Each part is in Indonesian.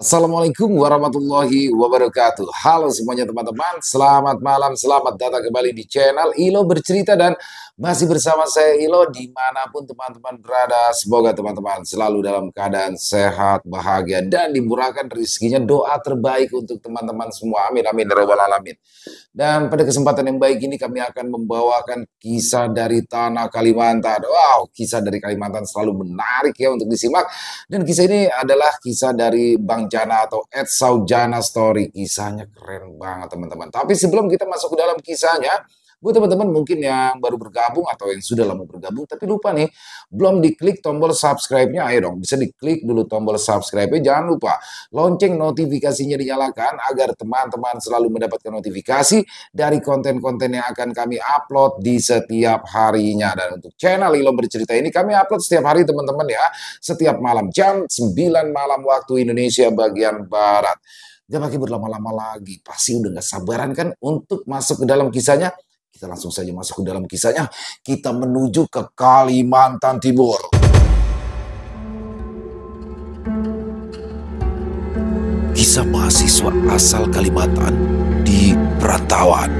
Assalamualaikum warahmatullahi wabarakatuh. Halo semuanya teman-teman, selamat malam, selamat datang kembali di channel Ilo Bercerita dan masih bersama saya Ilo dimanapun teman-teman berada. Semoga teman-teman selalu dalam keadaan sehat, bahagia, dan dimurahkan rezekinya. Doa terbaik untuk teman-teman semua. Amin, amin, ya rabbal alamin. Dan pada kesempatan yang baik ini kami akan membawakan kisah dari tanah Kalimantan. Wow, kisah dari Kalimantan selalu menarik ya untuk disimak. Dan kisah ini adalah kisah dari Bang Jana atau Ed Saujana Story. Kisahnya keren banget teman-teman. Tapi sebelum kita masuk ke dalam kisahnya, buat teman-teman mungkin yang baru bergabung atau yang sudah lama bergabung tapi lupa nih, belum diklik tombol subscribe-nya, ayo dong bisa diklik dulu tombol subscribe-nya. Jangan lupa lonceng notifikasinya dinyalakan agar teman-teman selalu mendapatkan notifikasi dari konten-konten yang akan kami upload di setiap harinya. Dan untuk channel Ilo Bercerita ini kami upload setiap hari teman-teman ya, setiap malam jam 9 malam waktu Indonesia bagian Barat. Gak pakai berlama-lama lagi, pasti udah gak sabaran kan untuk masuk ke dalam kisahnya. Kita langsung saja masuk ke dalam kisahnya. Kita menuju ke Kalimantan Timur. Kisah mahasiswa asal Kalimantan di perantauan.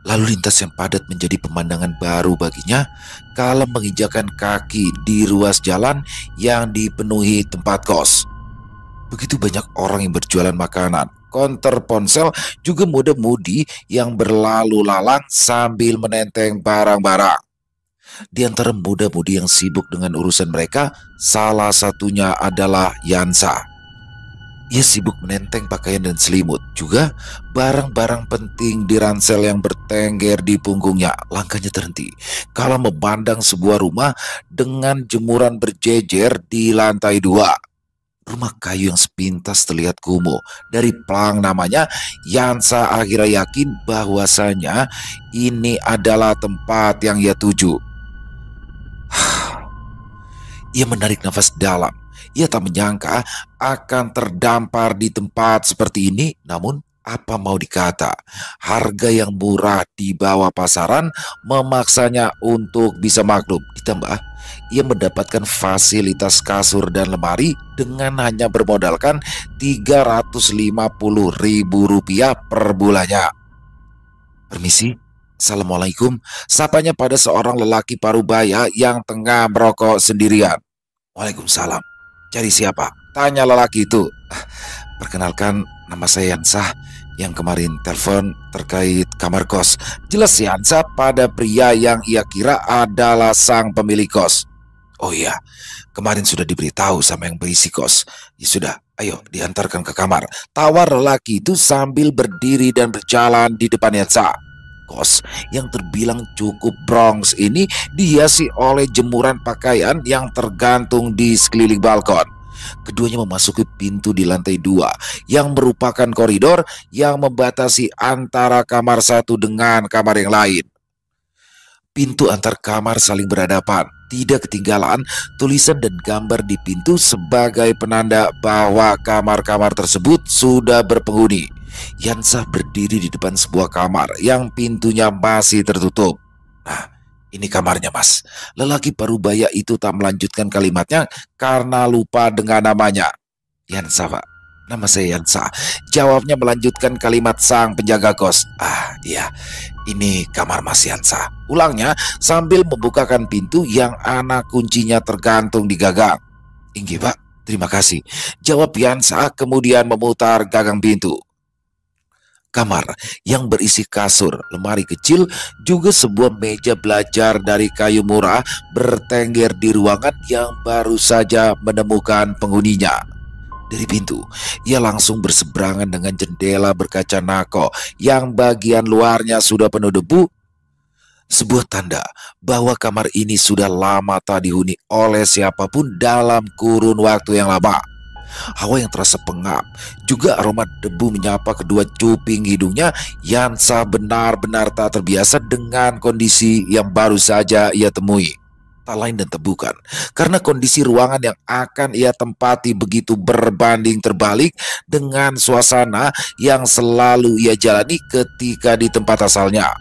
Lalu lintas yang padat menjadi pemandangan baru baginya kala menginjakan kaki di ruas jalan yang dipenuhi tempat kos. Begitu banyak orang yang berjualan makanan, konter ponsel, juga muda-mudi yang berlalu lalang sambil menenteng barang-barang. Di antara muda-mudi yang sibuk dengan urusan mereka, salah satunya adalah Yansa. Ia sibuk menenteng pakaian dan selimut, juga barang-barang penting di ransel yang bertengger di punggungnya. Langkahnya terhenti kala memandang sebuah rumah dengan jemuran berjejer di lantai 2. Rumah kayu yang sepintas terlihat kumuh. Dari pelang namanya, Yansa akhirnya yakin bahwasanya ini adalah tempat yang ia tuju. Ia menarik nafas dalam. Ia tak menyangka akan terdampar di tempat seperti ini. Namun apa mau dikata, harga yang murah di bawah pasaran memaksanya untuk bisa maklum. Ditambah ia mendapatkan fasilitas kasur dan lemari dengan hanya bermodalkan Rp350.000 per bulannya. Permisi, Assalamualaikum. Sapanya pada seorang lelaki parubaya yang tengah merokok sendirian. Waalaikumsalam. Cari siapa? Tanya lelaki itu. Perkenalkan, nama saya Yansa yang kemarin telepon terkait kamar kos. Jelas Yansa pada pria yang ia kira adalah sang pemilik kos. Oh iya, kemarin sudah diberitahu sama yang berisi kos. Ya sudah, ayo diantarkan ke kamar. Tawar lelaki itu sambil berdiri dan berjalan di depan Yansa. Kos yang terbilang cukup brongs ini dihiasi oleh jemuran pakaian yang tergantung di sekeliling balkon. Keduanya memasuki pintu di lantai 2 yang merupakan koridor yang membatasi antara kamar satu dengan kamar yang lain. Pintu antar kamar saling berhadapan. Tidak ketinggalan tulisan dan gambar di pintu sebagai penanda bahwa kamar-kamar tersebut sudah berpenghuni. Yansa berdiri di depan sebuah kamar yang pintunya masih tertutup. Nah, ini kamarnya mas. Lelaki parubaya itu tak melanjutkan kalimatnya karena lupa dengan namanya. Yansa pak, nama saya Yansa. Jawabnya melanjutkan kalimat sang penjaga kos. Ah iya, ini kamar mas Yansa. Ulangnya sambil membukakan pintu yang anak kuncinya tergantung di gagang. Inggih pak, terima kasih. Jawab Yansa kemudian memutar gagang pintu. Kamar yang berisi kasur, lemari kecil, juga sebuah meja belajar dari kayu murah bertengger di ruangan yang baru saja menemukan penghuninya. Dari pintu, ia langsung berseberangan dengan jendela berkaca nako yang bagian luarnya sudah penuh debu. Sebuah tanda bahwa kamar ini sudah lama tak dihuni oleh siapapun dalam kurun waktu yang lama. Hawa yang terasa pengap, juga aroma debu menyapa kedua cuping hidungnya. Yansa benar-benar tak terbiasa dengan kondisi yang baru saja ia temui. Tak lain dan tak bukan karena kondisi ruangan yang akan ia tempati begitu berbanding terbalik dengan suasana yang selalu ia jalani ketika di tempat asalnya.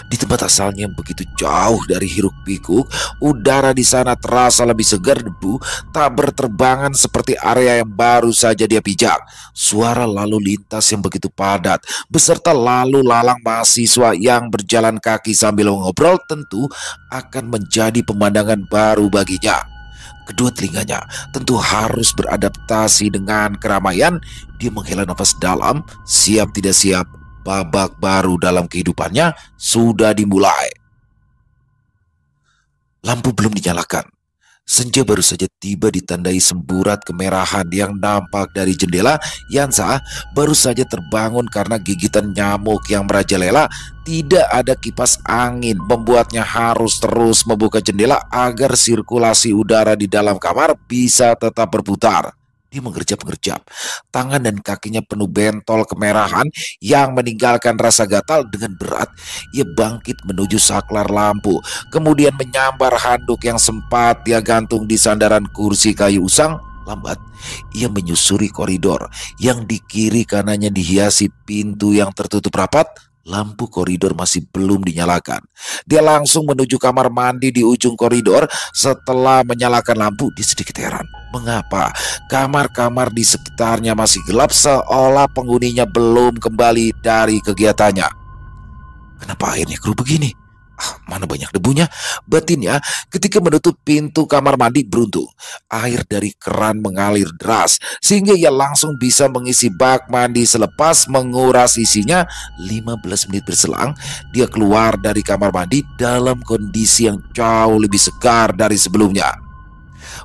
Di tempat asalnya yang begitu jauh dari hiruk pikuk, udara di sana terasa lebih segar, debu tak berterbangan seperti area yang baru saja dia pijak. Suara lalu lintas yang begitu padat, beserta lalu lalang mahasiswa yang berjalan kaki sambil mengobrol tentu akan menjadi pemandangan baru baginya. Kedua telinganya tentu harus beradaptasi dengan keramaian. Dia menghela nafas dalam, siap tidak siap babak baru dalam kehidupannya sudah dimulai. Lampu belum dinyalakan. Senja baru saja tiba ditandai semburat kemerahan yang nampak dari jendela. Yansa baru saja terbangun karena gigitan nyamuk yang merajalela. Tidak ada kipas angin membuatnya harus terus membuka jendela agar sirkulasi udara di dalam kamar bisa tetap berputar. Dia mengerjap-ngerjap, tangan dan kakinya penuh bentol kemerahan yang meninggalkan rasa gatal. Dengan berat ia bangkit menuju saklar lampu, kemudian menyambar handuk yang sempat dia gantung di sandaran kursi kayu usang. Lambat ia menyusuri koridor yang di kiri kanannya dihiasi pintu yang tertutup rapat. Lampu koridor masih belum dinyalakan. Dia langsung menuju kamar mandi di ujung koridor. Setelah menyalakan lampu, dia sedikit heran. Mengapa kamar-kamar di sekitarnya masih gelap, seolah penghuninya belum kembali dari kegiatannya? Kenapa airnya keruh begini? Mana banyak debunya, batinnya ketika menutup pintu kamar mandi. Beruntung air dari keran mengalir deras sehingga ia langsung bisa mengisi bak mandi. Selepas menguras isinya, 15 menit berselang dia keluar dari kamar mandi dalam kondisi yang jauh lebih segar dari sebelumnya.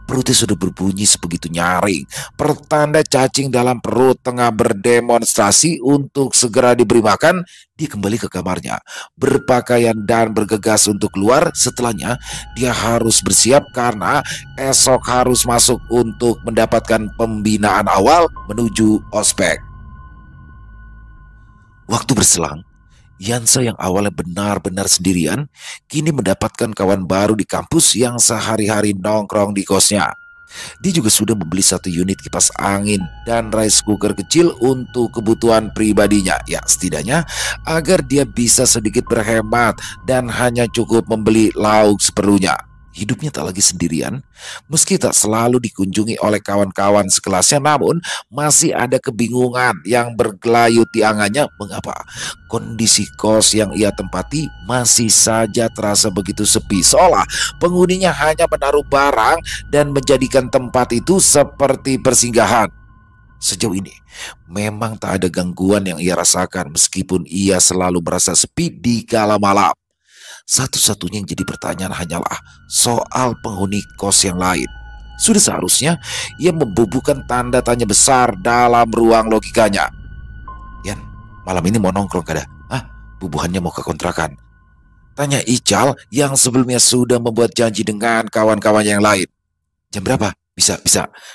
Perutnya sudah berbunyi sebegitu nyaring, pertanda cacing dalam perut tengah berdemonstrasi untuk segera diberi makan. Dia kembali ke kamarnya, berpakaian dan bergegas untuk keluar. Setelahnya dia harus bersiap karena esok harus masuk untuk mendapatkan pembinaan awal menuju ospek. Waktu berselang, Yansa yang awalnya benar-benar sendirian, kini mendapatkan kawan baru di kampus yang sehari-hari nongkrong di kosnya. Dia juga sudah membeli 1 unit kipas angin dan rice cooker kecil untuk kebutuhan pribadinya. Ya, setidaknya agar dia bisa sedikit berhemat dan hanya cukup membeli lauk seperlunya. Hidupnya tak lagi sendirian, meski tak selalu dikunjungi oleh kawan-kawan sekelasnya, namun masih ada kebingungan yang bergelayut di angannya. Mengapa kondisi kos yang ia tempati masih saja terasa begitu sepi, seolah penghuninya hanya menaruh barang dan menjadikan tempat itu seperti persinggahan. Sejauh ini memang tak ada gangguan yang ia rasakan, meskipun ia selalu merasa sepi di kala malam. Satu-satunya yang jadi pertanyaan hanyalah soal penghuni kos yang lain. Sudah seharusnya ia membubuhkan tanda tanya besar dalam ruang logikanya. Yan, malam ini mau nongkrong kada? Bubuhannya mau ke kontrakan, tanya Ical yang sebelumnya sudah membuat janji dengan kawan-kawannya yang lain. Jam berapa? Bisa.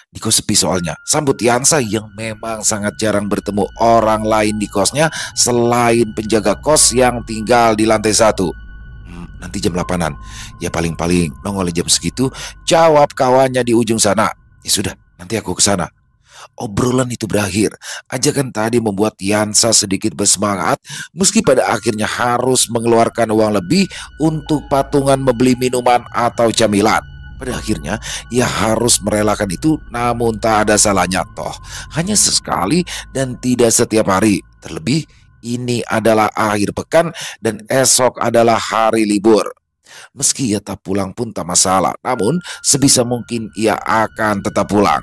Di kos sepi soalnya, sambut Yansa yang memang sangat jarang bertemu orang lain di kosnya selain penjaga kos yang tinggal di lantai 1. Nanti jam 8-an. Ya paling-paling nongol jam segitu, jawab kawannya di ujung sana. Ya sudah, nanti aku ke sana. Obrolan itu berakhir. Ajakan tadi membuat Yansa sedikit bersemangat, meski pada akhirnya harus mengeluarkan uang lebih untuk patungan membeli minuman atau camilan. Pada akhirnya ia harus merelakan itu, namun tak ada salahnya toh. Hanya sesekali dan tidak setiap hari. Terlebih ini adalah akhir pekan dan esok adalah hari libur. Meski ia tak pulang pun tak masalah, namun sebisa mungkin ia akan tetap pulang.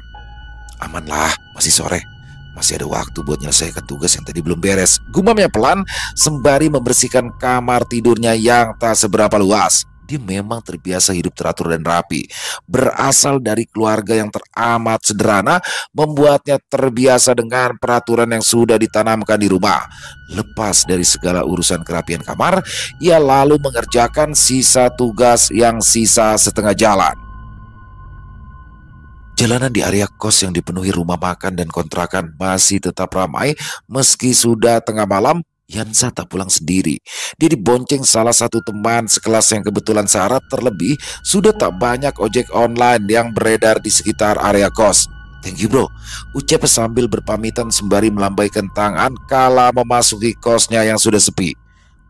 Amanlah, masih sore. Masih ada waktu buat menyelesaikan tugas yang tadi belum beres. Gumamnya pelan sembari membersihkan kamar tidurnya yang tak seberapa luas. Dia memang terbiasa hidup teratur dan rapi. Berasal dari keluarga yang teramat sederhana, membuatnya terbiasa dengan peraturan yang sudah ditanamkan di rumah. Lepas dari segala urusan kerapian kamar, ia lalu mengerjakan sisa tugas yang sisa setengah jalan. Jalanan di area kos yang dipenuhi rumah makan dan kontrakan masih tetap ramai meski sudah tengah malam. Yansa tak pulang sendiri. Dia dibonceng salah satu teman sekelas yang kebetulan syarat. Terlebih sudah tak banyak ojek online yang beredar di sekitar area kos. Thank you bro, ucap sambil berpamitan sembari melambaikan tangan kala memasuki kosnya yang sudah sepi.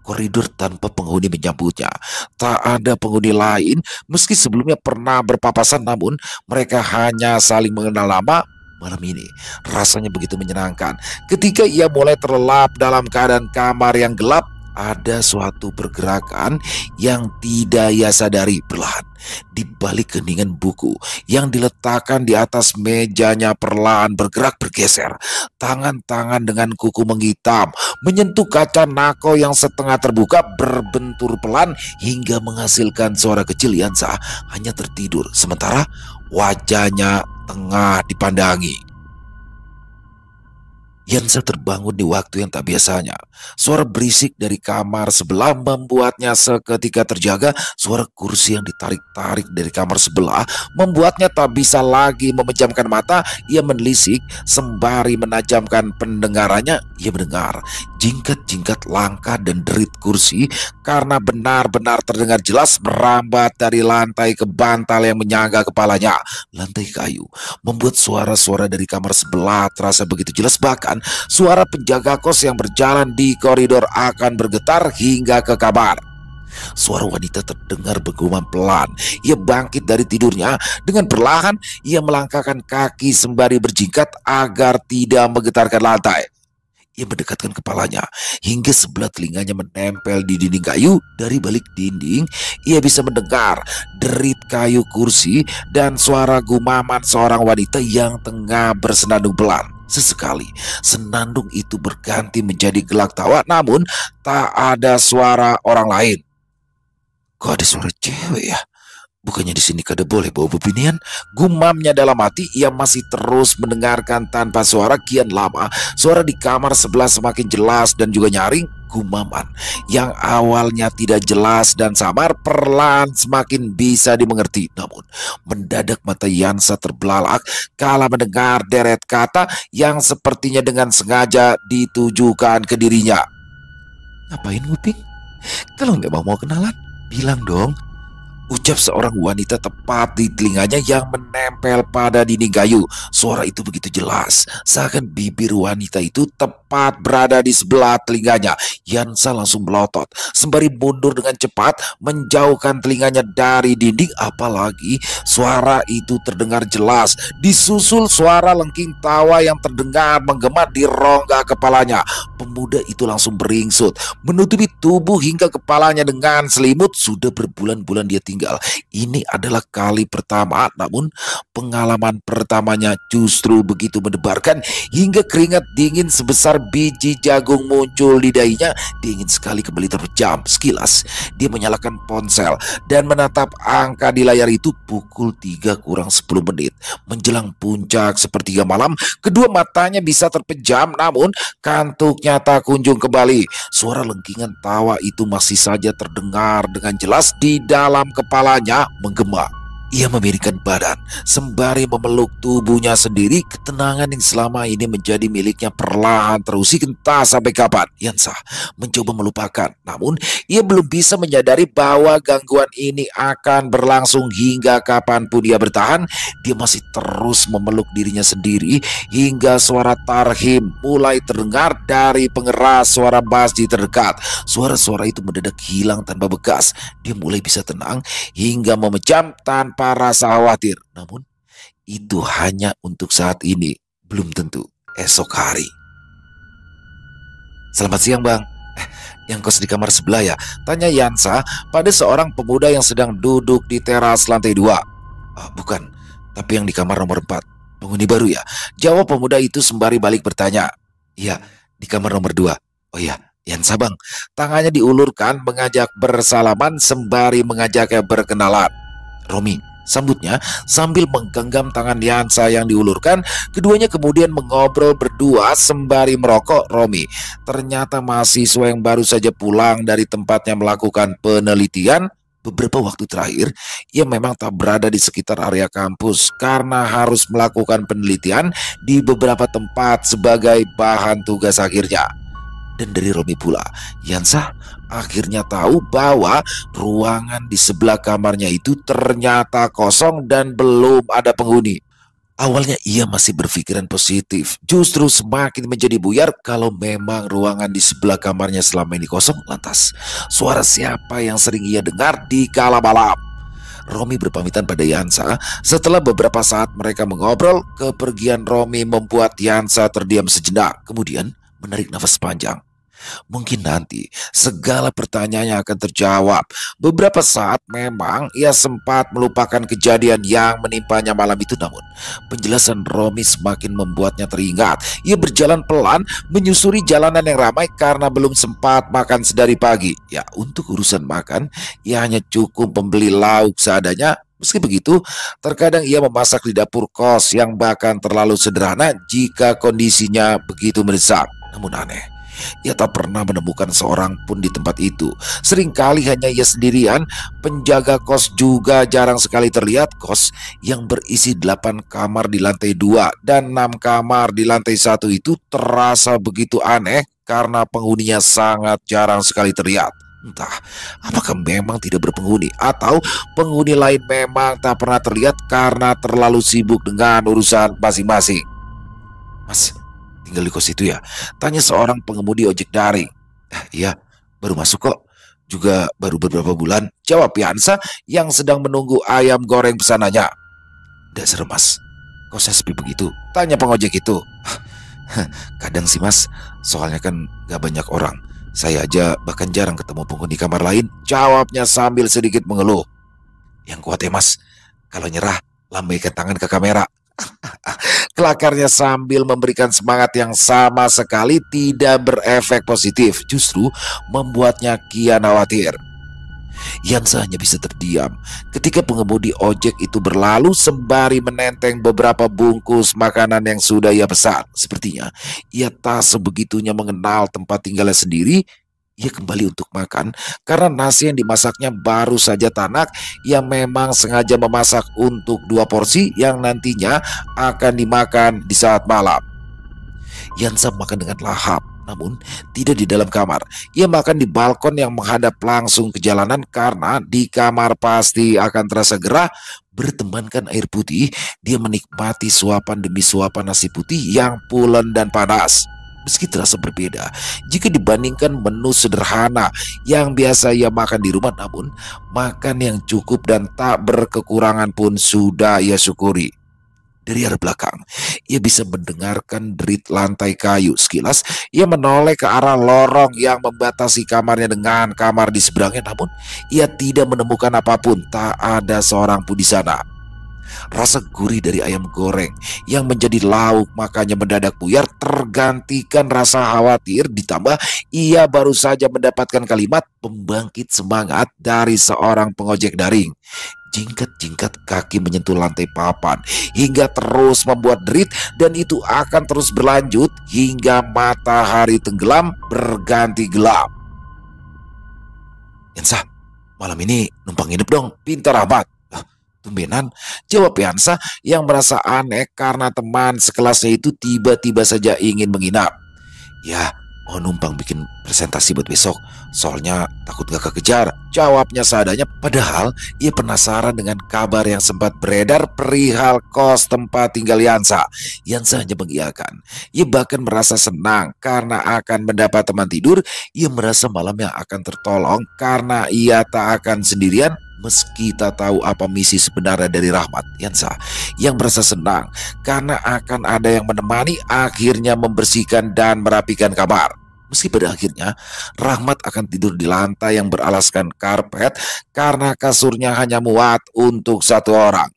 koridor tanpa penghuni menyambutnya. Tak ada penghuni lain, meski sebelumnya pernah berpapasan, namun mereka hanya saling mengenal lama. Malam ini rasanya begitu menyenangkan. Ketika ia mulai terlelap dalam keadaan kamar yang gelap, ada suatu pergerakan yang tidak ia sadari perlahan. Di balik keningan buku yang diletakkan di atas mejanya perlahan bergerak bergeser. Tangan-tangan dengan kuku menghitam menyentuh kaca nako yang setengah terbuka, berbentur pelan hingga menghasilkan suara kecil. Yansa hanya tertidur sementara wajahnya tengah dipandangi. Yansa terbangun di waktu yang tak biasanya. Suara berisik dari kamar sebelah membuatnya seketika terjaga. Suara kursi yang ditarik-tarik dari kamar sebelah membuatnya tak bisa lagi memejamkan mata. Ia menelisik sembari menajamkan pendengarannya. Ia mendengar jingkat-jingkat langkah dan derit kursi karena benar-benar terdengar jelas merambat dari lantai ke bantal yang menyangga kepalanya. Lantai kayu membuat suara-suara dari kamar sebelah terasa begitu jelas, bahkan suara penjaga kos yang berjalan di koridor akan bergetar hingga ke kamar. Suara wanita terdengar bergumam pelan. Ia bangkit dari tidurnya. Dengan perlahan ia melangkahkan kaki sembari berjingkat agar tidak menggetarkan lantai. Ia mendekatkan kepalanya hingga sebelah telinganya menempel di dinding kayu. Dari balik dinding ia bisa mendengar derit kayu kursi dan suara gumaman seorang wanita yang tengah bersenandung pelan. Sesekali senandung itu berganti menjadi gelak tawa, namun tak ada suara orang lain. Kok ada suara cewek ya? Bukannya di sini kada boleh bawa bebinian? Gumamnya dalam hati. Ia masih terus mendengarkan tanpa suara. Kian lama suara di kamar sebelah semakin jelas dan juga nyaring. Gumaman yang awalnya tidak jelas dan samar perlahan semakin bisa dimengerti. Namun mendadak mata Yansa terbelalak kala mendengar deret kata yang sepertinya dengan sengaja ditujukan ke dirinya. Ngapain nguping? Kalau nggak mau kenalan, bilang dong. Ucap seorang wanita tepat di telinganya yang menempel pada dinding kayu. Suara itu begitu jelas, seakan bibir wanita itu tepat berada di sebelah telinganya. Yansa langsung melotot, sembari mundur dengan cepat, menjauhkan telinganya dari dinding. Apalagi suara itu terdengar jelas, disusul suara lengking tawa yang terdengar menggema di rongga kepalanya. Pemuda itu langsung beringsut, menutupi tubuh hingga kepalanya dengan selimut. Sudah berbulan-bulan dia tinggal. Ini adalah kali pertama, namun pengalaman pertamanya justru begitu mendebarkan hingga keringat dingin sebesar biji jagung muncul di dahinya. Dia ingin sekali kembali terpejam. Sekilas dia menyalakan ponsel dan menatap angka di layar itu. Pukul 3 kurang 10 menit menjelang puncak sepertiga malam. Kedua matanya bisa terpejam, namun kantuknya tak kunjung kembali. Suara lengkingan tawa itu masih saja terdengar dengan jelas di dalam kepalanya menggema. Ia memiringkan badan sembari memeluk tubuhnya sendiri. Ketenangan yang selama ini menjadi miliknya perlahan terusik entah sampai kapan. Yansa mencoba melupakan, namun ia belum bisa menyadari bahwa gangguan ini akan berlangsung hingga kapanpun ia bertahan. Dia masih terus memeluk dirinya sendiri hingga suara tarhim mulai terdengar dari pengeras suara masjid terdekat. Suara-suara itu mendadak hilang tanpa bekas. Dia mulai bisa tenang hingga memejam tanpa rasa khawatir. Namun itu hanya untuk saat ini, belum tentu esok hari. Selamat siang bang. Yang kos di kamar sebelah ya? Tanya Yansa pada seorang pemuda yang sedang duduk di teras lantai 2. Bukan, tapi yang di kamar nomor 4. Penghuni baru ya? Jawab pemuda itu sembari balik bertanya. Iya, di kamar nomor 2. Oh iya, Yansa bang. Tangannya diulurkan mengajak bersalaman sembari mengajaknya berkenalan. Romi, sambutnya sambil menggenggam tangan Yansa yang diulurkan. Keduanya kemudian mengobrol berdua sembari merokok. Romi ternyata mahasiswa yang baru saja pulang dari tempatnya melakukan penelitian. Beberapa waktu terakhir ia memang tak berada di sekitar area kampus karena harus melakukan penelitian di beberapa tempat sebagai bahan tugas akhirnya. Dan dari Romi pula, Yansa akhirnya tahu bahwa ruangan di sebelah kamarnya itu ternyata kosong dan belum ada penghuni. Awalnya ia masih berpikiran positif, justru semakin menjadi buyar kalau memang ruangan di sebelah kamarnya selama ini kosong. Lantas, suara siapa yang sering ia dengar di kala malam? Romi berpamitan pada Yansa. Setelah beberapa saat mereka mengobrol, kepergian Romi membuat Yansa terdiam sejenak, kemudian menarik nafas panjang. Mungkin nanti segala pertanyaannya akan terjawab. Beberapa saat memang ia sempat melupakan kejadian yang menimpanya malam itu, namun penjelasan Romi semakin membuatnya teringat. Ia berjalan pelan menyusuri jalanan yang ramai karena belum sempat makan sedari pagi. Ya, untuk urusan makan, ia hanya cukup membeli lauk seadanya. Meski begitu, terkadang ia memasak di dapur kos yang bahkan terlalu sederhana jika kondisinya begitu mendesak. Namun aneh, ia tak pernah menemukan seorang pun di tempat itu. Seringkali hanya ia sendirian. Penjaga kos juga jarang sekali terlihat. Kos yang berisi 8 kamar di lantai 2 dan 6 kamar di lantai 1 itu terasa begitu aneh karena penghuninya sangat jarang sekali terlihat. Entah apakah memang tidak berpenghuni atau penghuni lain memang tak pernah terlihat karena terlalu sibuk dengan urusan masing-masing. Mas, tinggal di kos itu ya? Tanya seorang pengemudi ojek daring. Iya, baru masuk kok. Juga baru beberapa bulan, jawab Yansa yang sedang menunggu ayam goreng pesanannya. Nggak serem mas, kosnya sepi begitu? Tanya pengojek itu. Kadang sih mas, soalnya kan gak banyak orang. Saya aja bahkan jarang ketemu penghuni kamar lain, jawabnya sambil sedikit mengeluh. Yang kuat ya mas, kalau nyerah lambaikan tangan ke kamera. Kelakarnya sambil memberikan semangat yang sama sekali tidak berefek positif, justru membuatnya kian khawatir. Yansa hanya bisa terdiam ketika pengemudi ojek itu berlalu sembari menenteng beberapa bungkus makanan yang sudah ia pesan. Sepertinya ia tak sebegitunya mengenal tempat tinggalnya sendiri. Ia kembali untuk makan karena nasi yang dimasaknya baru saja tanak. Ia memang sengaja memasak untuk 2 porsi yang nantinya akan dimakan di saat malam. Yansa makan dengan lahap, namun tidak di dalam kamar. Ia makan di balkon yang menghadap langsung ke jalanan karena di kamar pasti akan terasa gerah. Bertemankan air putih, dia menikmati suapan demi suapan nasi putih yang pulen dan panas. Meski terasa berbeda jika dibandingkan menu sederhana yang biasa ia makan di rumah, namun makan yang cukup dan tak berkekurangan pun sudah ia syukuri. Dari arah belakang, ia bisa mendengarkan derit lantai kayu. Sekilas, ia menoleh ke arah lorong yang membatasi kamarnya dengan kamar di seberangnya. Namun, ia tidak menemukan apapun. Tak ada seorang pun di sana. Rasa gurih dari ayam goreng yang menjadi lauk makanya mendadak buyar, tergantikan rasa khawatir. Ditambah, ia baru saja mendapatkan kalimat pembangkit semangat dari seorang pengojek daring. Jingkat-jingkat kaki menyentuh lantai papan hingga terus membuat derit, dan itu akan terus berlanjut hingga matahari tenggelam berganti gelap. Yansa, malam ini numpang nginep dong, pintar amat. Tumbenan, jawab Yansa yang merasa aneh karena teman sekelasnya itu tiba-tiba saja ingin menginap. Ya, mau numpang bikin presentasi buat besok. Soalnya takut gak kekejar, jawabnya seadanya. Padahal ia penasaran dengan kabar yang sempat beredar perihal kos tempat tinggal Yansa. Yansa hanya mengiyakan. Ia bahkan merasa senang karena akan mendapat teman tidur. Ia merasa malamnya akan tertolong karena ia tak akan sendirian. Meski tak tahu apa misi sebenarnya dari Rahmat, Yansa yang merasa senang karena akan ada yang menemani akhirnya membersihkan dan merapikan kamar. Meski pada akhirnya Rahmat akan tidur di lantai yang beralaskan karpet karena kasurnya hanya muat untuk 1 orang.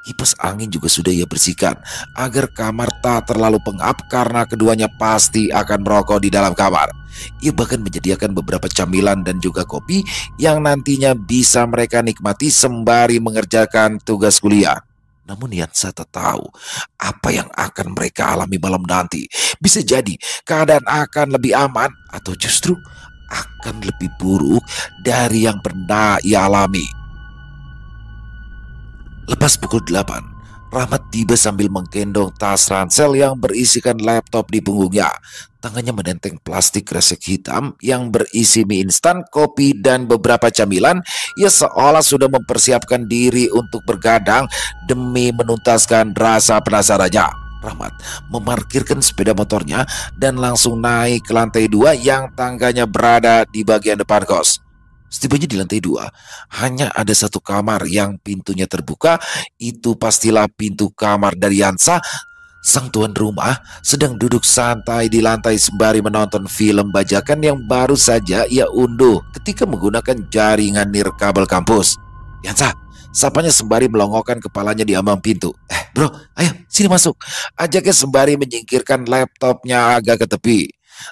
Kipas angin juga sudah ia bersihkan agar kamar tak terlalu pengap karena keduanya pasti akan merokok di dalam kamar. Ia bahkan menyediakan beberapa camilan dan juga kopi yang nantinya bisa mereka nikmati sembari mengerjakan tugas kuliah. Namun Yansa tak tahu apa yang akan mereka alami malam nanti. Bisa jadi keadaan akan lebih aman atau justru akan lebih buruk dari yang pernah ia alami. Lepas pukul 8, Rahmat tiba sambil menggendong tas ransel yang berisikan laptop di punggungnya. Tangannya menenteng plastik kresek hitam yang berisi mie instan, kopi, dan beberapa camilan. Ia seolah sudah mempersiapkan diri untuk bergadang demi menuntaskan rasa penasarannya. Rahmat memarkirkan sepeda motornya dan langsung naik ke lantai 2 yang tangganya berada di bagian depan kos. Setibanya di lantai 2, hanya ada satu kamar yang pintunya terbuka. Itu pastilah pintu kamar dari Yansa. Sang tuan rumah sedang duduk santai di lantai sembari menonton film bajakan yang baru saja ia unduh ketika menggunakan jaringan nirkabel kampus. Yansa, sapanya sembari melongokkan kepalanya di ambang pintu. Bro, ayo sini masuk, ajaknya sembari menyingkirkan laptopnya agak ke tepi.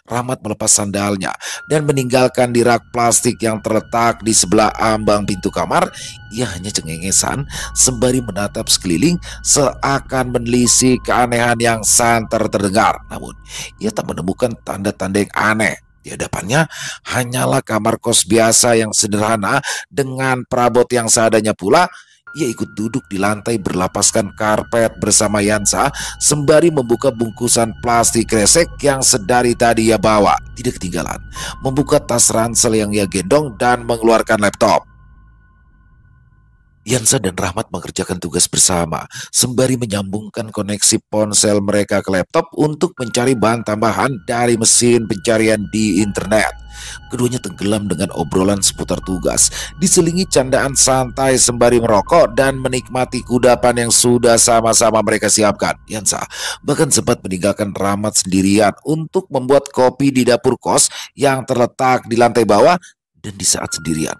Rahmat melepas sandalnya dan meninggalkan di rak plastik yang terletak di sebelah ambang pintu kamar. Ia hanya cengengesan sembari menatap sekeliling seakan menelisik keanehan yang santer terdengar. Namun ia tak menemukan tanda-tanda yang aneh. Di hadapannya hanyalah kamar kos biasa yang sederhana dengan perabot yang seadanya pula. Ia ikut duduk di lantai berlapaskan karpet bersama Yansa sembari membuka bungkusan plastik kresek yang sedari tadi ia bawa. Tidak ketinggalan membuka tas ransel yang ia gendong dan mengeluarkan laptop. Yansa dan Rahmat mengerjakan tugas bersama sembari menyambungkan koneksi ponsel mereka ke laptop untuk mencari bahan tambahan dari mesin pencarian di internet. Keduanya tenggelam dengan obrolan seputar tugas, diselingi candaan santai sembari merokok dan menikmati kudapan yang sudah sama-sama mereka siapkan. Yansa bahkan sempat meninggalkan Rahmat sendirian untuk membuat kopi di dapur kos yang terletak di lantai bawah. Dan di saat sendirian,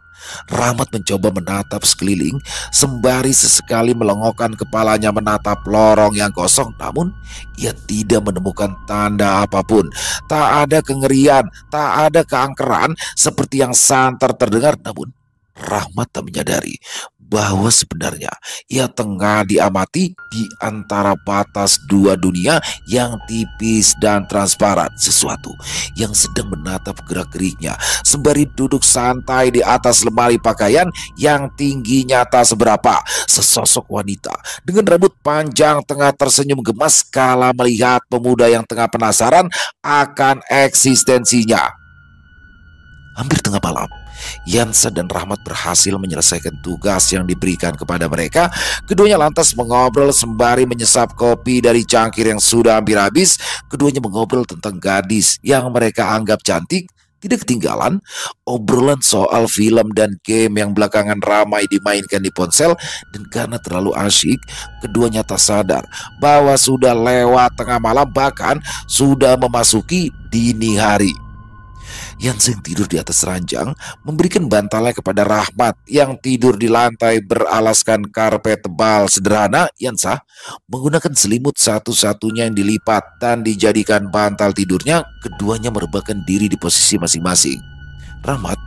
Rahmat mencoba menatap sekeliling sembari sesekali melongokkan kepalanya menatap lorong yang kosong. Namun ia tidak menemukan tanda apapun. Tak ada kengerian, tak ada keangkeran seperti yang santer terdengar. Namun Rahmat tak menyadari bahwa sebenarnya ia tengah diamati di antara batas dua dunia yang tipis dan transparan. Sesuatu yang sedang menatap gerak-geriknya sembari duduk santai di atas lemari pakaian yang tingginya tak seberapa. Sesosok wanita dengan rambut panjang tengah tersenyum gemas kala melihat pemuda yang tengah penasaran akan eksistensinya. Hampir tengah malam, Yansa dan Rahmat berhasil menyelesaikan tugas yang diberikan kepada mereka. Keduanya lantas mengobrol sembari menyesap kopi dari cangkir yang sudah hampir habis. Keduanya mengobrol tentang gadis yang mereka anggap cantik. Tidak ketinggalan obrolan soal film dan game yang belakangan ramai dimainkan di ponsel. Dan karena terlalu asyik, keduanya tak sadar bahwa sudah lewat tengah malam, bahkan sudah memasuki dini hari. Yansa yang tidur di atas ranjang memberikan bantalnya kepada Rahmat yang tidur di lantai beralaskan karpet tebal sederhana. Yansa menggunakan selimut satu-satunya yang dilipat dan dijadikan bantal tidurnya. Keduanya merebahkan diri di posisi masing-masing. Rahmat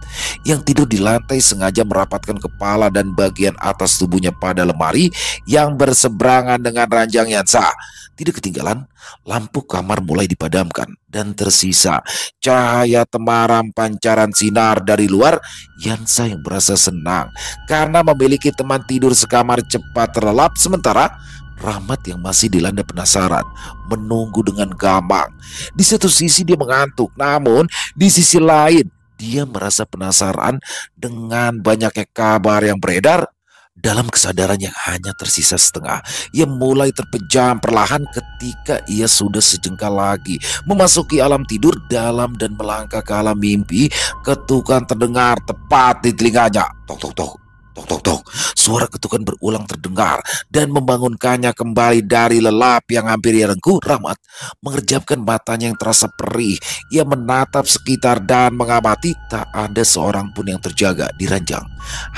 yang tidur di lantai sengaja merapatkan kepala dan bagian atas tubuhnya pada lemari yang berseberangan dengan ranjang Yansa. Tidak ketinggalan, lampu kamar mulai dipadamkan dan tersisa cahaya temaram pancaran sinar dari luar. Yansa yang merasa senang karena memiliki teman tidur sekamar cepat terlelap, sementara Rahmat yang masih dilanda penasaran menunggu dengan gamang. Di satu sisi dia mengantuk, namun di sisi lain dia merasa penasaran dengan banyaknya kabar yang beredar. Dalam kesadaran yang hanya tersisa setengah, ia mulai terpejam perlahan ketika ia sudah sejengkal lagi memasuki alam tidur dalam dan melangkah ke alam mimpi. Ketukan terdengar tepat di telinganya. Tok tok tok. Tok tok tok. Suara ketukan berulang terdengar dan membangunkannya kembali dari lelap yang hampir ia rengkuh. Rahmat mengerjapkan matanya yang terasa perih. Ia menatap sekitar dan mengamati. Tak ada seorang pun yang terjaga di ranjang.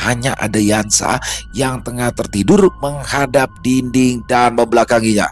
Hanya ada Yansa yang tengah tertidur menghadap dinding dan membelakanginya.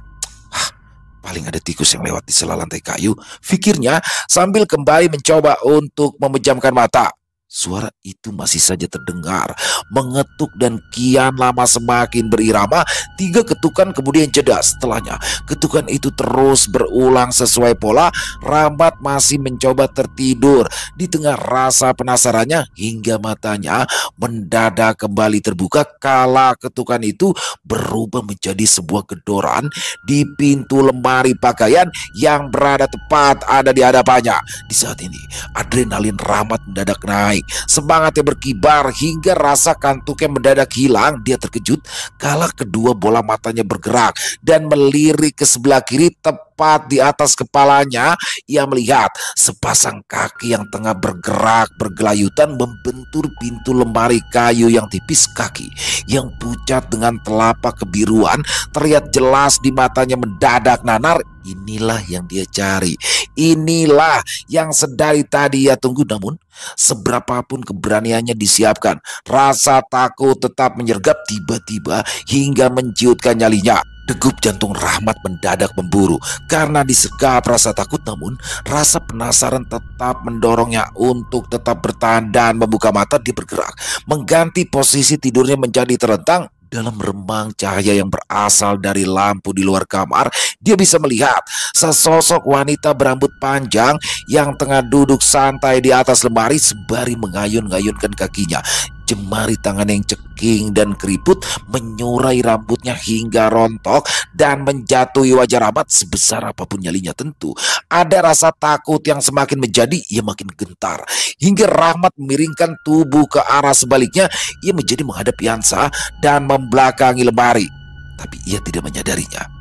Paling ada tikus yang lewat di sela lantai kayu, pikirnya sambil kembali mencoba untuk memejamkan mata. Suara itu masih saja terdengar, mengetuk dan kian lama semakin berirama. 3 ketukan kemudian jeda. Setelahnya, ketukan itu terus berulang sesuai pola. Rahmat masih mencoba tertidur di tengah rasa penasarannya hingga matanya mendadak kembali terbuka kala ketukan itu berubah menjadi sebuah gedoran di pintu lemari pakaian yang berada tepat ada di hadapannya. Di saat ini, adrenalin Rahmat mendadak naik. Semangatnya berkibar hingga rasa kantuknya mendadak hilang. Dia terkejut kala kedua bola matanya bergerak dan melirik ke sebelah kiri. Tepat di atas kepalanya, ia melihat sepasang kaki yang tengah bergerak bergelayutan membentur pintu lemari kayu yang tipis. Kaki yang pucat dengan telapak kebiruan terlihat jelas di matanya mendadak nanar. Inilah yang dia cari. Inilah yang sedari tadi ia tunggu. Namun seberapapun keberaniannya disiapkan, rasa takut tetap menyergap tiba-tiba hingga menciutkan nyalinya. Degup jantung Rahmat mendadak memburu karena disekap rasa takut. Namun rasa penasaran tetap mendorongnya untuk tetap bertahan dan membuka mata. Dia bergerak mengganti posisi tidurnya menjadi terentang. Dalam remang cahaya yang berasal dari lampu di luar kamar, dia bisa melihat sesosok wanita berambut panjang yang tengah duduk santai di atas lemari sembari mengayun-ngayunkan kakinya. Jemari tangan yang ceking dan keriput menyurai rambutnya hingga rontok dan menjatuhi wajah Rahmat. Sebesar apapun nyalinya, tentu ada rasa takut yang semakin menjadi. Ia makin gentar hingga Rahmat memiringkan tubuh ke arah sebaliknya. Ia menjadi menghadap Yansa dan membelakangi lemari, tapi ia tidak menyadarinya.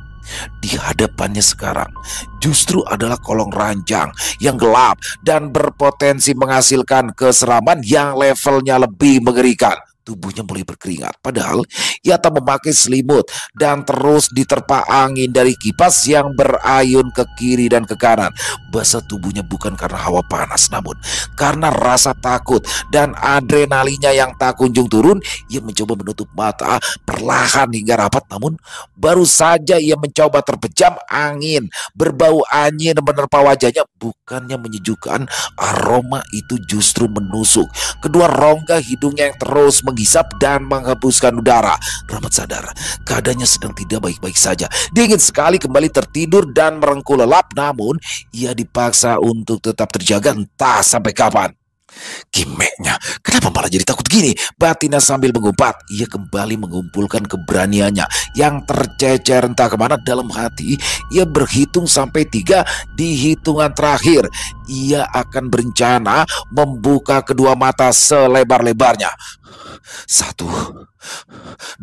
Di hadapannya sekarang justru adalah kolong ranjang yang gelap dan berpotensi menghasilkan keseraman yang levelnya lebih mengerikan. Tubuhnya mulai berkeringat, padahal ia tak memakai selimut dan terus diterpa angin dari kipas yang berayun ke kiri dan ke kanan. Basah tubuhnya bukan karena hawa panas, namun karena rasa takut dan adrenalinnya yang tak kunjung turun. Ia mencoba menutup mata perlahan hingga rapat, namun baru saja ia mencoba terpejam, angin berbau anyir menerpa wajahnya. Bukannya menyejukkan, aroma itu justru menusuk kedua rongga hidungnya yang terus menghisap dan menghembuskan udara. Rahmat sadar keadaannya sedang tidak baik-baik saja. Dia ingin sekali kembali tertidur dan merengkuh lelap, namun ia dipaksa untuk tetap terjaga entah sampai kapan. Gimeknya, kenapa malah jadi takut gini? Batinnya sambil mengumpat. Ia kembali mengumpulkan keberaniannya yang tercecer entah kemana. Dalam hati ia berhitung sampai 3. Di hitungan terakhir ia akan berencana membuka kedua mata selebar-lebarnya. 1,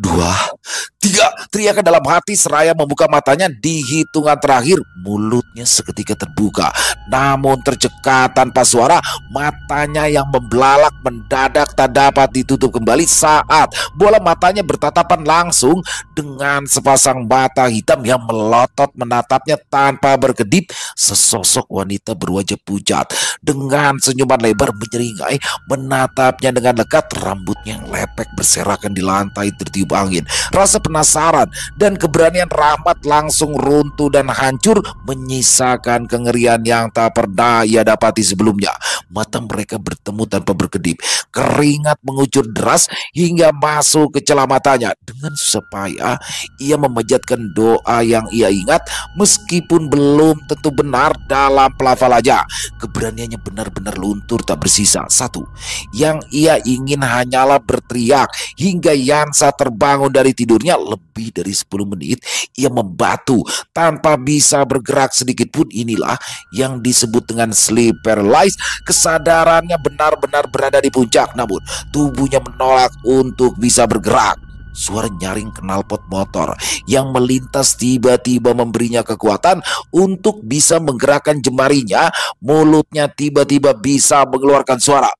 2, 3, teriakan dalam hati seraya membuka matanya. Di hitungan terakhir mulutnya seketika terbuka, namun tercekat tanpa suara. Matanya yang membelalak mendadak tak dapat ditutup kembali saat bola matanya bertatapan langsung dengan sepasang mata hitam yang melotot menatapnya tanpa berkedip. Sesosok wanita berwajah pucat dengan senyuman lebar menyeringai menatapnya dengan lekat. Rambutnya yang lepek berserakan di lantai tertiup angin. Rasa penasaran dan keberanian Rahmat langsung runtuh dan hancur, menyisakan kengerian yang tak pernah ia dapati sebelumnya. Mata mereka bertemu tanpa berkedip. Keringat mengucur deras hingga masuk ke celah matanya. Dengan susah payah ia memejatkan doa yang ia ingat, meskipun belum tentu benar dalam pelafalannya. Keberaniannya benar-benar luntur tak bersisa. 1. Yang ia ingin hanyalah berteriak hingga Yansa terbangun dari tidurnya. Lebih dari 10 menit ia membatu tanpa bisa bergerak sedikit pun. Inilah yang disebut dengan sleep paralysis. Kesadarannya benar-benar berada di puncak, namun tubuhnya menolak untuk bisa bergerak. Suara nyaring knalpot motor yang melintas tiba-tiba memberinya kekuatan untuk bisa menggerakkan jemarinya. Mulutnya tiba-tiba bisa mengeluarkan suara.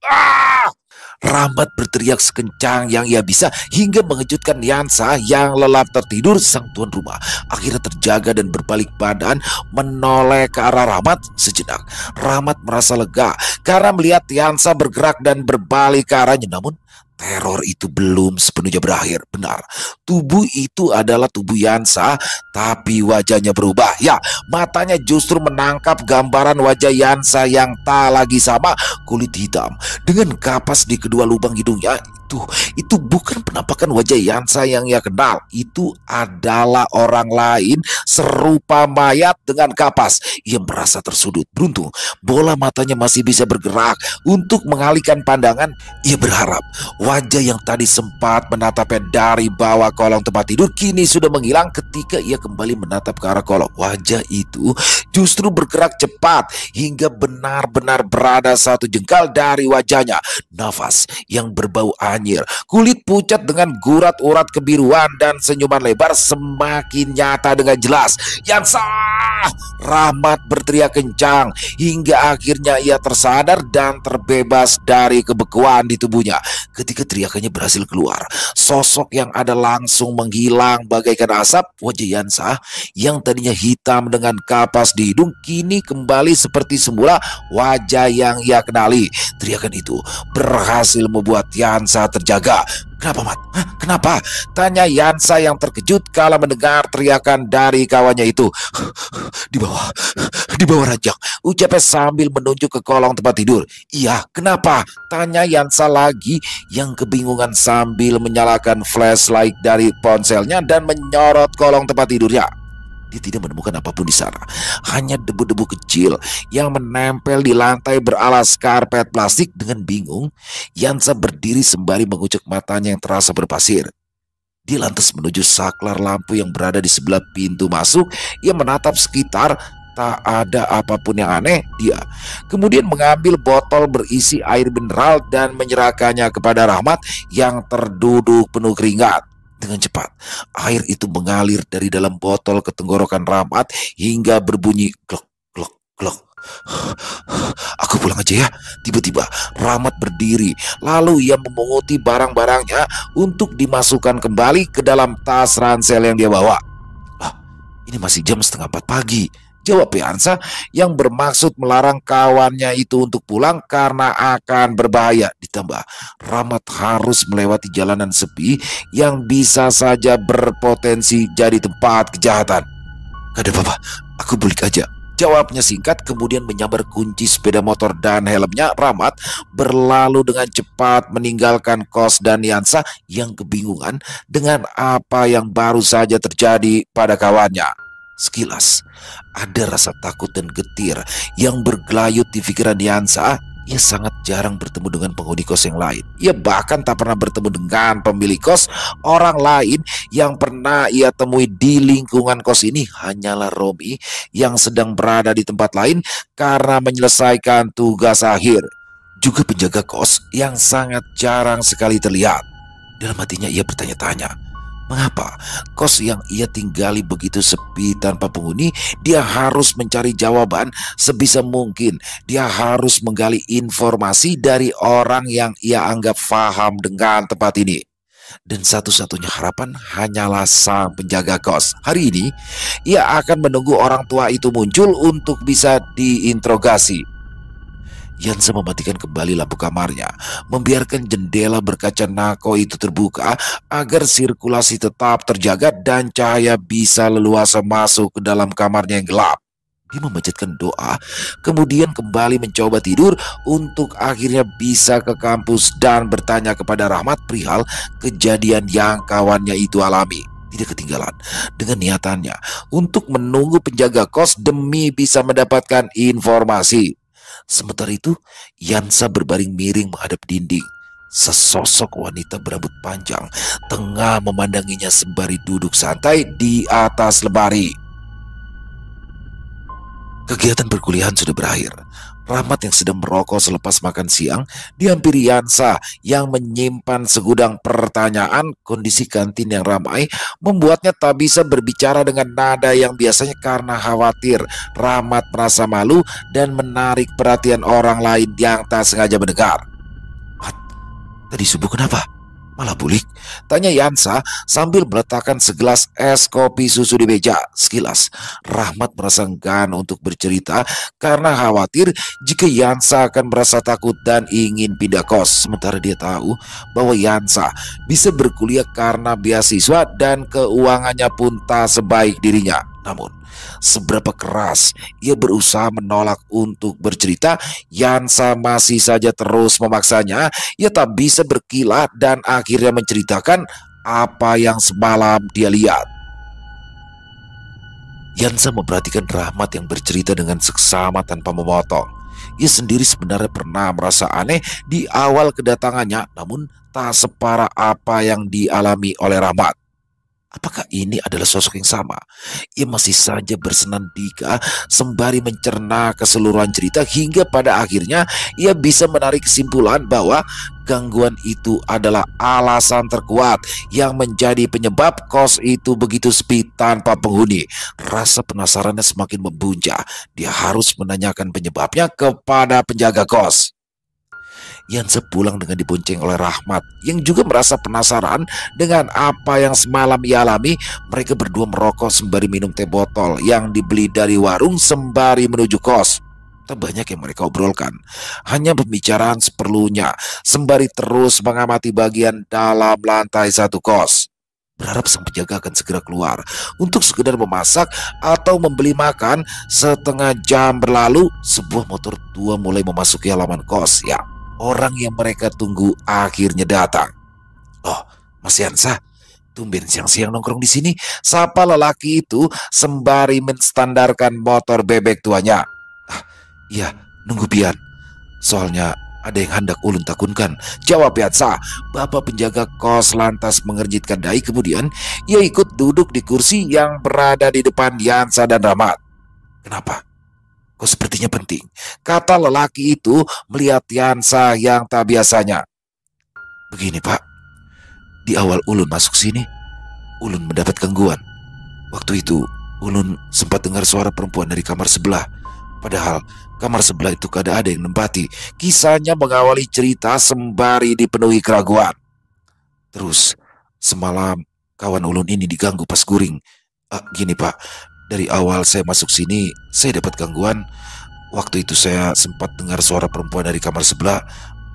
Rahmat berteriak sekencang yang ia bisa hingga mengejutkan Yansa yang lelap tertidur. Sang tuan rumah akhirnya terjaga dan berbalik badan menoleh ke arah Rahmat. Sejenak Rahmat merasa lega karena melihat Yansa bergerak dan berbalik ke arahnya, namun Teror itu belum sepenuhnya berakhir. Benar, tubuh itu adalah tubuh Yansa, tapi wajahnya berubah. Ya, matanya justru menangkap gambaran wajah Yansa yang tak lagi sama, kulit hitam dengan kapas di kedua lubang hidungnya. Itu bukan penampakan wajah Yansa yang ia kenal. Itu adalah orang lain serupa mayat dengan kapas. Ia merasa tersudut. Beruntung, bola matanya masih bisa bergerak untuk mengalihkan pandangan. Ia berharap wajah yang tadi sempat menatapnya dari bawah kolong tempat tidur kini sudah menghilang. Ketika ia kembali menatap ke arah kolong, wajah itu justru bergerak cepat hingga benar-benar berada satu jengkal dari wajahnya. Nafas yang berbau anyir, kulit pucat dengan gurat-urat kebiruan, dan senyuman lebar semakin nyata dengan jelas. Yansa! Rahmat berteriak kencang hingga akhirnya ia tersadar dan terbebas dari kebekuan di tubuhnya. Ketika teriakannya berhasil keluar, sosok yang ada langsung menghilang bagaikan asap. Wajah Yansa yang tadinya hitam dengan kapas di hidung kini kembali seperti semula wajah yang ia kenali. Teriakan itu berhasil membuat Yansa terjaga. Kenapa, Mat? Hah, kenapa? Tanya Yansa yang terkejut kala mendengar teriakan dari kawannya itu. Di bawah ranjang, ucapnya sambil menunjuk ke kolong tempat tidur. Iya, kenapa? Tanya Yansa lagi yang kebingungan sambil menyalakan flashlight dari ponselnya dan menyorot kolong tempat tidurnya. Dia tidak menemukan apapun di sana, hanya debu-debu kecil yang menempel di lantai beralas karpet plastik. Dengan bingung, Yansa berdiri sembari mengucek matanya yang terasa berpasir. Dia lantas menuju saklar lampu yang berada di sebelah pintu masuk. Ia menatap sekitar, tak ada apapun yang aneh. Dia kemudian mengambil botol berisi air mineral dan menyerahkannya kepada Rahmat yang terduduk penuh keringat. Dengan cepat, air itu mengalir dari dalam botol ke tenggorokan Rahmat hingga berbunyi glok, glok, glok. Aku pulang aja ya. Tiba-tiba Rahmat berdiri, lalu ia memunguti barang-barangnya untuk dimasukkan kembali ke dalam tas ransel yang dia bawa. Ini masih jam 3:30 pagi, jawab Yansa yang bermaksud melarang kawannya itu untuk pulang karena akan berbahaya. Ditambah Rahmat harus melewati jalanan sepi yang bisa saja berpotensi jadi tempat kejahatan. Gak ada apa-apa, aku balik aja, jawabnya singkat, kemudian menyambar kunci sepeda motor dan helmnya. Rahmat berlalu dengan cepat meninggalkan kos dan Yansa yang kebingungan dengan apa yang baru saja terjadi pada kawannya. Sekilas ada rasa takut dan getir yang bergelayut di pikiran Yansa. Ia sangat jarang bertemu dengan penghuni kos yang lain. Ia bahkan tak pernah bertemu dengan pemilik kos. Orang lain yang pernah ia temui di lingkungan kos ini hanyalah Romi yang sedang berada di tempat lain karena menyelesaikan tugas akhir. Juga penjaga kos yang sangat jarang sekali terlihat. Dalam hatinya ia bertanya-tanya, mengapa kos yang ia tinggali begitu sepi tanpa penghuni? Dia harus mencari jawaban sebisa mungkin. Dia harus menggali informasi dari orang yang ia anggap paham dengan tempat ini. Dan satu-satunya harapan hanyalah sang penjaga kos. Hari ini ia akan menunggu orang tua itu muncul untuk bisa diinterogasi. Yansa mematikan kembali lampu kamarnya, membiarkan jendela berkaca nako itu terbuka agar sirkulasi tetap terjaga dan cahaya bisa leluasa masuk ke dalam kamarnya yang gelap. Dia memanjatkan doa, kemudian kembali mencoba tidur untuk akhirnya bisa ke kampus dan bertanya kepada Rahmat perihal kejadian yang kawannya itu alami. Tidak ketinggalan dengan niatannya untuk menunggu penjaga kos demi bisa mendapatkan informasi. Sementara itu, Yansa berbaring miring menghadap dinding. Sesosok wanita berambut panjang tengah memandanginya sembari duduk santai di atas lemari. Kegiatan perkuliahan sudah berakhir. Rahmat yang sedang merokok selepas makan siang dihampiri Yansa yang menyimpan segudang pertanyaan. Kondisi kantin yang ramai membuatnya tak bisa berbicara dengan nada yang biasanya karena khawatir Rahmat merasa malu dan menarik perhatian orang lain yang tak sengaja mendengar. Mat, tadi subuh kenapa? Malah bulik, tanya Yansa sambil meletakkan segelas es kopi susu di meja. Sekilas, Rahmat merasa enggan untuk bercerita karena khawatir jika Yansa akan merasa takut dan ingin pindah kos. Sementara dia tahu bahwa Yansa bisa berkuliah karena beasiswa dan keuangannya pun tak sebaik dirinya. Namun, seberapa keras ia berusaha menolak untuk bercerita, Yansa masih saja terus memaksanya. Ia tak bisa berkilah dan akhirnya menceritakan apa yang semalam dia lihat. Yansa memperhatikan Rahmat yang bercerita dengan seksama tanpa memotong. Ia sendiri sebenarnya pernah merasa aneh di awal kedatangannya, namun tak separah apa yang dialami oleh Rahmat. Apakah ini adalah sosok yang sama? Ia masih saja bersenandika sembari mencerna keseluruhan cerita hingga pada akhirnya ia bisa menarik kesimpulan bahwa gangguan itu adalah alasan terkuat yang menjadi penyebab kos itu begitu sepi tanpa penghuni. Rasa penasarannya semakin membuncah. Dia harus menanyakan penyebabnya kepada penjaga kos. Yansa pulang dengan dibonceng oleh Rahmat yang juga merasa penasaran dengan apa yang semalam ia alami. Mereka berdua merokok sembari minum teh botol yang dibeli dari warung sembari menuju kos. Tak banyak yang mereka obrolkan, hanya pembicaraan seperlunya sembari terus mengamati bagian dalam lantai satu kos. Berharap sang penjaga akan segera keluar untuk sekedar memasak atau membeli makan. Setengah jam berlalu, sebuah motor tua mulai memasuki halaman kos. Ya, orang yang mereka tunggu akhirnya datang. "Oh, Mas Yansa, tumben siang-siang nongkrong di sini," sapa lelaki itu sembari menstandarkan motor bebek tuanya. "Ah, iya, nunggu pian. Soalnya ada yang hendak ulun takunkan," jawab Yansa. Bapak penjaga kos lantas mengernyitkan dahi, kemudian ia ikut duduk di kursi yang berada di depan Yansa dan Rahmat. "Kenapa? Kok sepertinya penting?" kata lelaki itu melihat Yansa yang tak biasanya. "Begini Pak, di awal ulun masuk sini, ulun mendapat gangguan. Waktu itu ulun sempat dengar suara perempuan dari kamar sebelah. Padahal kamar sebelah itu kada ada yang nempati." Kisahnya mengawali cerita sembari dipenuhi keraguan. "Terus semalam kawan ulun ini diganggu pas guring. Gini Pak, dari awal saya masuk sini saya dapat gangguan. Waktu itu saya sempat dengar suara perempuan dari kamar sebelah,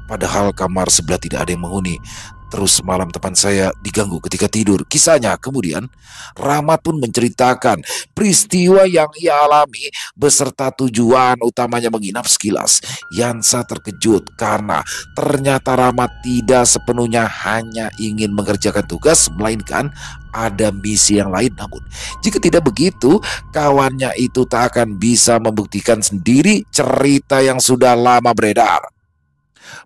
padahal kamar sebelah tidak ada yang menghuni. Terus malam teman saya diganggu ketika tidur." Kisahnya kemudian Rahmat pun menceritakan peristiwa yang ia alami beserta tujuan utamanya menginap. Sekilas Yansa terkejut karena ternyata Rahmat tidak sepenuhnya hanya ingin mengerjakan tugas, melainkan ada misi yang lain. Namun jika tidak begitu, kawannya itu tak akan bisa membuktikan sendiri cerita yang sudah lama beredar.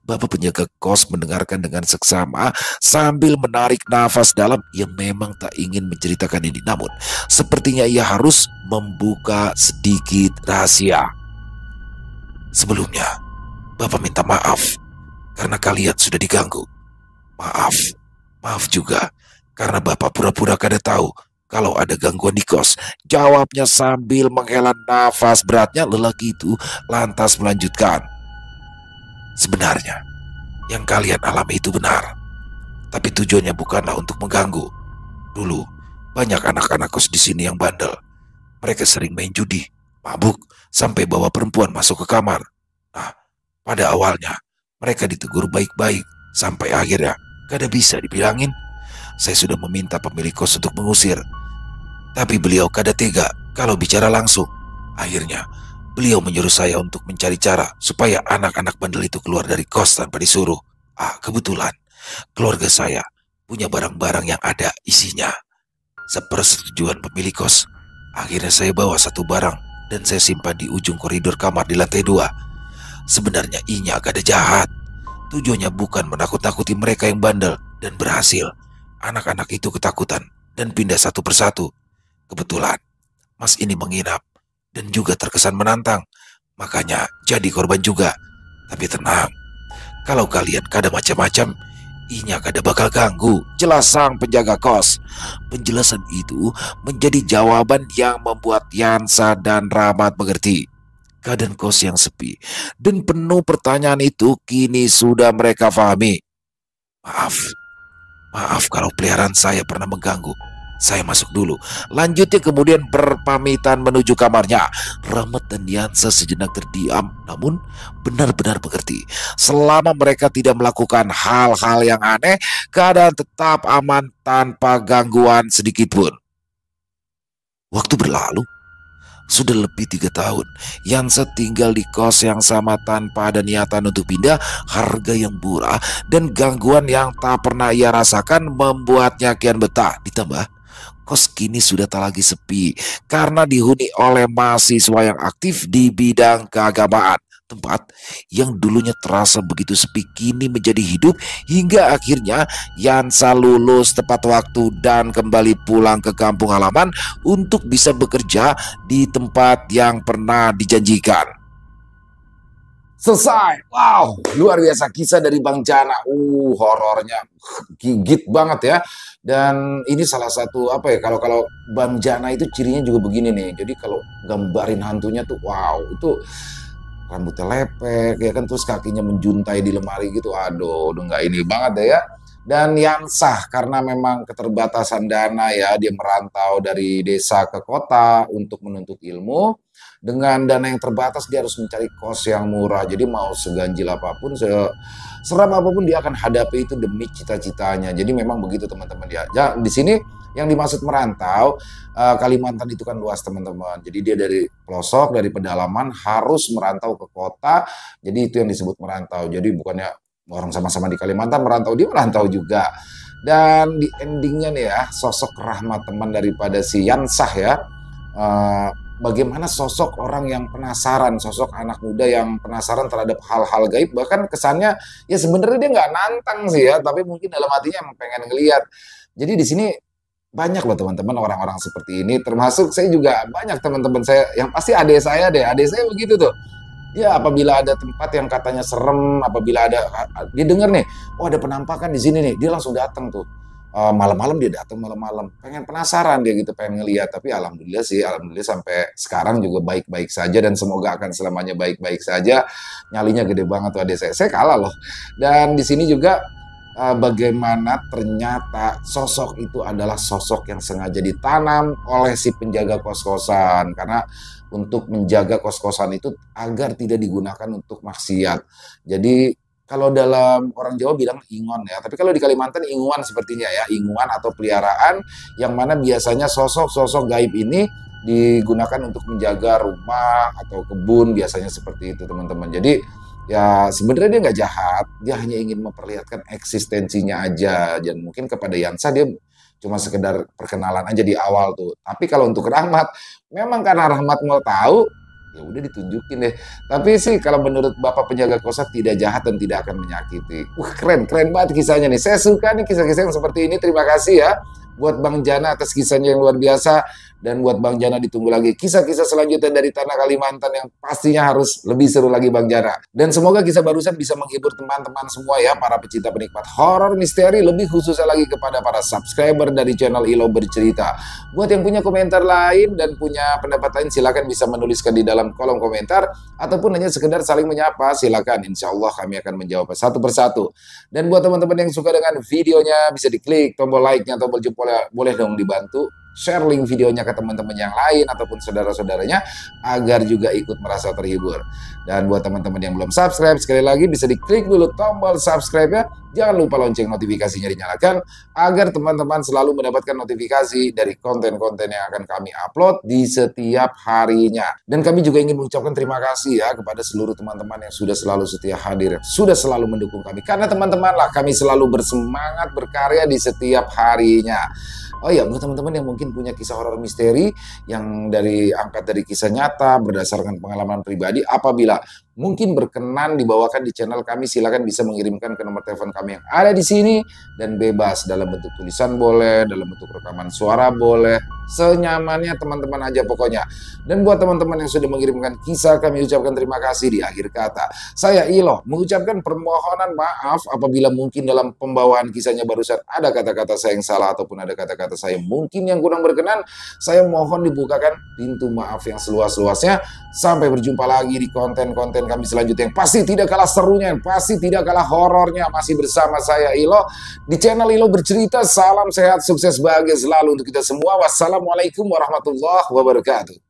Bapak penjaga kos mendengarkan dengan seksama sambil menarik nafas dalam. Ia memang tak ingin menceritakan ini, namun sepertinya ia harus membuka sedikit rahasia. "Sebelumnya, Bapak minta maaf karena kalian sudah diganggu. Maaf, maaf juga karena Bapak pura-pura kada tahu kalau ada gangguan di kos," jawabnya sambil menghela nafas beratnya. Lelaki itu lantas melanjutkan, "Sebenarnya yang kalian alami itu benar, tapi tujuannya bukanlah untuk mengganggu. Dulu banyak anak-anak kos di sini yang bandel. Mereka sering main judi, mabuk, sampai bawa perempuan masuk ke kamar. Nah, pada awalnya mereka ditegur baik-baik, sampai akhirnya kada bisa dibilangin. Saya sudah meminta pemilik kos untuk mengusir, tapi beliau kada tega kalau bicara langsung. Akhirnya beliau menyuruh saya untuk mencari cara supaya anak-anak bandel itu keluar dari kos tanpa disuruh. Kebetulan keluarga saya punya barang-barang yang ada isinya. Sepersetujuan pemilik kos, akhirnya saya bawa satu barang dan saya simpan di ujung koridor kamar di lantai 2. Sebenarnya inya kada jahat. Tujuannya bukan menakut-nakuti mereka yang bandel, dan berhasil. Anak-anak itu ketakutan dan pindah satu persatu. Kebetulan Mas ini menginap dan juga terkesan menantang, makanya jadi korban juga. Tapi tenang, kalau kalian kada macam-macam, inya kada bakal ganggu," jelas sang penjaga kos. Penjelasan itu menjadi jawaban yang membuat Yansa dan Rahmat mengerti. Keadaan kos yang sepi dan penuh pertanyaan itu kini sudah mereka pahami. "Maaf, Maaf kalau peliharaan saya pernah mengganggu. Saya masuk dulu. Lanjutnya kemudian berpamitan menuju kamarnya. Rahmat dan Yansa sejenak terdiam, namun benar-benar mengerti. Selama mereka tidak melakukan hal-hal yang aneh, keadaan tetap aman tanpa gangguan sedikit pun. Waktu berlalu. Sudah lebih 3 tahun, Yansa tinggal di kos yang sama tanpa ada niatan untuk pindah. Harga yang murah dan gangguan yang tak pernah ia rasakan membuatnya kian betah. Ditambah, kos kini sudah tak lagi sepi karena dihuni oleh mahasiswa yang aktif di bidang keagamaan. Tempat yang dulunya terasa begitu sepi kini menjadi hidup hingga akhirnya Yansa lulus tepat waktu dan kembali pulang ke kampung halaman untuk bisa bekerja di tempat yang pernah dijanjikan. Selesai. Wow, luar biasa kisah dari Bang Jana. Horornya gigit banget ya. Dan ini salah satu apa ya, kalau Bang Jana itu cirinya juga begini nih. Jadi kalau gambarin hantunya tuh wow, itu rambutnya lepek ya kan, terus kakinya menjuntai di lemari gitu. Aduh, udah nggak ini banget deh ya. Dan yang sah karena memang keterbatasan dana ya, dia merantau dari desa ke kota untuk menuntut ilmu. Dengan dana yang terbatas dia harus mencari kos yang murah. Jadi mau seganjil apapun, seram apapun dia akan hadapi itu demi cita-citanya. Jadi memang begitu teman-teman ya. Di sini yang dimaksud merantau, Kalimantan itu kan luas teman-teman. Jadi dia dari pelosok, dari pedalaman harus merantau ke kota. Jadi itu yang disebut merantau. Jadi bukannya orang sama-sama di Kalimantan merantau, dia merantau juga. Dan di endingnya nih ya, sosok Rahmat, teman daripada si Yansah ya. Bagaimana sosok orang yang penasaran, sosok anak muda yang penasaran terhadap hal-hal gaib. Bahkan kesannya ya sebenarnya dia nggak nantang sih ya, tapi mungkin dalam hatinya emang pengen ngeliat. Jadi di sini banyak loh teman-teman orang-orang seperti ini, termasuk saya juga banyak teman-teman saya yang pasti adik saya deh, adik saya begitu tuh. Ya apabila ada tempat yang katanya serem, apabila ada dia dengar nih, oh ada penampakan di sini nih, dia langsung datang tuh. Malam-malam dia datang malam-malam, pengen penasaran dia gitu, pengen ngeliat. Tapi alhamdulillah sih, alhamdulillah sampai sekarang juga baik-baik saja dan semoga akan selamanya baik-baik saja. Nyalinya gede banget tuh adik saya kalah loh. Dan di sini juga bagaimana ternyata sosok itu adalah sosok yang sengaja ditanam oleh si penjaga kos-kosan, karena untuk menjaga kos-kosan itu agar tidak digunakan untuk maksiat. Jadi kalau dalam orang Jawa bilang ingon ya, tapi kalau di Kalimantan inguan sepertinya ya, inguan atau peliharaan yang mana biasanya sosok-sosok gaib ini digunakan untuk menjaga rumah atau kebun, biasanya seperti itu teman-teman. Jadi ya sebenarnya dia nggak jahat, dia hanya ingin memperlihatkan eksistensinya aja. Dan mungkin kepada Yansa dia cuma sekedar perkenalan aja di awal tuh. Tapi kalau untuk Rahmat, memang karena Rahmat mau tahu, ya udah ditunjukin deh. Tapi sih kalau menurut Bapak penjaga kosan tidak jahat dan tidak akan menyakiti. Keren, keren banget kisahnya nih. Saya suka nih kisah-kisah yang seperti ini. Terima kasih ya buat Bang Jana atas kisahnya yang luar biasa. Dan buat Bang Jana ditunggu lagi kisah-kisah selanjutnya dari Tanah Kalimantan yang pastinya harus lebih seru lagi Bang Jana. Dan semoga kisah barusan bisa menghibur teman-teman semua ya, para pecinta penikmat horor misteri, lebih khususnya lagi kepada para subscriber dari channel Ilo Bercerita. Buat yang punya komentar lain dan punya pendapat lain, silakan bisa menuliskan di dalam kolom komentar, ataupun hanya sekedar saling menyapa, silakan. Insya Allah kami akan menjawab satu persatu. Dan buat teman-teman yang suka dengan videonya, bisa diklik tombol like-nya, tombol jempol, boleh dong dibantu share link videonya ke teman-teman yang lain ataupun saudara-saudaranya agar juga ikut merasa terhibur. Dan buat teman-teman yang belum subscribe, sekali lagi bisa diklik dulu tombol subscribe-nya. Jangan lupa lonceng notifikasinya dinyalakan agar teman-teman selalu mendapatkan notifikasi dari konten-konten yang akan kami upload di setiap harinya. Dan kami juga ingin mengucapkan terima kasih ya kepada seluruh teman-teman yang sudah selalu setia hadir, sudah selalu mendukung kami. Karena teman-teman lah kami selalu bersemangat berkarya di setiap harinya. Oh iya, buat teman-teman yang mungkin punya kisah horor misteri yang angkat dari kisah nyata berdasarkan pengalaman pribadi, apabila mungkin berkenan dibawakan di channel kami, silakan bisa mengirimkan ke nomor telepon kami yang ada di sini, dan bebas dalam bentuk tulisan boleh, dalam bentuk rekaman suara boleh, senyamannya teman-teman aja pokoknya. Dan buat teman-teman yang sudah mengirimkan kisah, kami ucapkan terima kasih di akhir kata. Saya Ilo mengucapkan permohonan maaf apabila mungkin dalam pembawaan kisahnya barusan ada kata-kata saya yang salah ataupun ada kata-kata saya mungkin yang kurang berkenan. Saya mohon dibukakan pintu maaf yang seluas-luasnya. Sampai berjumpa lagi di konten-konten kami selanjutnya yang pasti tidak kalah serunya, yang pasti tidak kalah horornya. Masih bersama saya Ilo di channel Ilo Bercerita. Salam sehat, sukses, bahagia selalu untuk kita semua. Wassalamualaikum warahmatullahi wabarakatuh.